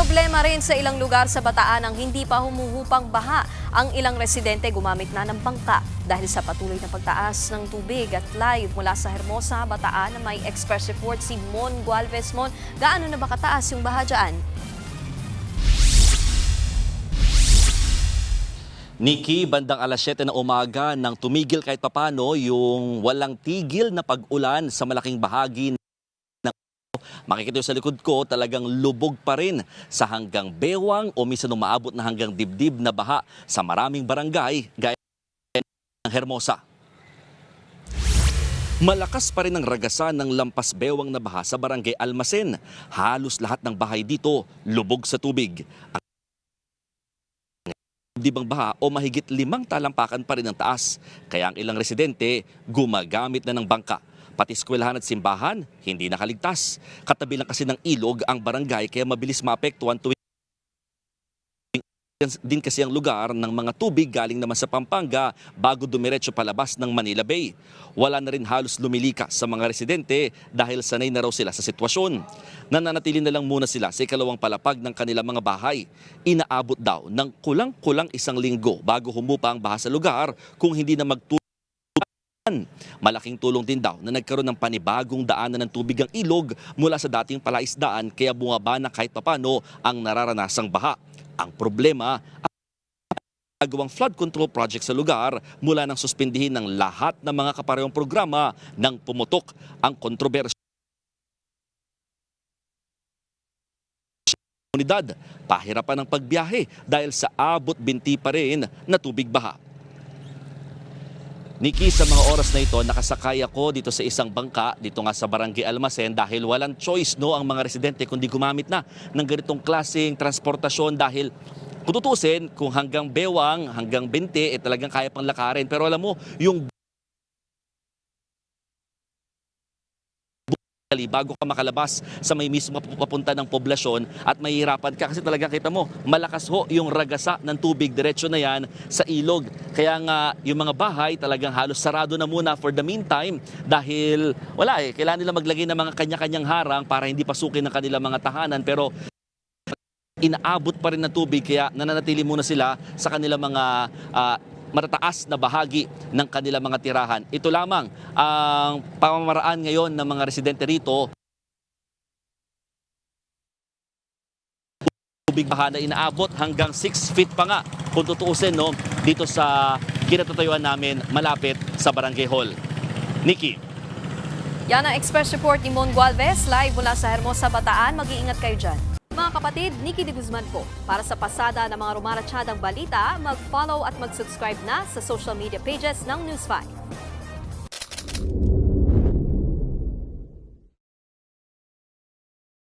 Problema rin sa ilang lugar sa Bataan ang hindi pa humuhupang baha. Ang ilang residente gumamit na ng bangka dahil sa patuloy na pagtaas ng tubig. At live mula sa Hermosa, Bataan na may express report si Mon Gualvez. Mon, gaano na ba kataas yung baha dyan? Nikki, bandang alas 7 na umaga nang tumigil kahit papano yung walang tigil na pag-ulan sa malaking bahagi. Makikita sa likod ko, talagang lubog pa rin sa hanggang bewang o minsan umaabot na hanggang dibdib na baha sa maraming barangay gaya ng Hermosa. Malakas pa rin ang ragasan ng lampas bewang na baha sa barangay Almacen. Halos lahat ng bahay dito lubog sa tubig. Ang dibdibang baha o mahigit 5 talampakan pa rin ang taas. Kaya ang ilang residente gumagamit na ng bangka. Pati eskwelahan at simbahan, hindi nakaligtas. Katabi lang kasi ng ilog ang barangay kaya mabilis maapektuhan tuwing din kasi ang lugar ng mga tubig galing naman sa Pampanga bago dumiretso palabas ng Manila Bay. Wala na rin halos lumilika sa mga residente dahil sanay na raw sila sa sitwasyon. Nananatili na lang muna sila sa ikalawang palapag ng kanilang mga bahay. Inaabot daw ng kulang-kulang 1 linggo bago humupa ang baha sa lugar kung hindi na magtulong. Malaking tulong din daw na nagkaroon ng panibagong daanan ng tubig ang ilog mula sa dating palaisdaan kaya bumaba na kahit papano ang nararanasang baha. Ang problema, ang nagawang flood control project sa lugar mula nang suspindihin ng lahat ng mga kaparehong programa nang pumutok ang kontrobersya. Komunidad, pahirapan ng pagbiyahe dahil sa abot binti pa rin na tubig baha. Nikki, sa mga oras na ito, nakasakay ako dito sa isang bangka, dito nga sa Barangay Almacen dahil walang choice ang mga residente kundi gumamit na ng ganitong klaseng transportasyon dahil kung tutusin, kung hanggang bewang, hanggang binte, talagang kaya pang lakarin. Pero alam mo, yung bago ka makalabas sa may mismo papunta ng poblasyon at mahihirapan ka kasi talaga kita mo, malakas yung ragasa ng tubig, diretso na yan sa ilog. Kaya nga yung mga bahay talagang halos sarado na muna for the meantime dahil kailangan nila maglagay ng mga kanya-kanyang harang para hindi pasukin ng kanilang mga tahanan pero inaabot pa rin ng tubig kaya nananatili muna sila sa kanilang mga matataas na bahagi ng kanilang mga tirahan. Ito lamang ang pamamaraan ngayon ng mga residente rito. Tubig baha na inaabot hanggang 6 feet pa nga kung tutuusin dito sa kinatatayuan namin malapit sa Barangay Hall. Nikki. Yan ang express report ni Mon Gualvez live mula sa Hermosa, Bataan. Mag-iingat kayo dyan. Mga kapatid, Nikki de Guzman po. Para sa pasada ng mga rumaratsyadang balita, mag-follow at mag-subscribe na sa social media pages ng News 5.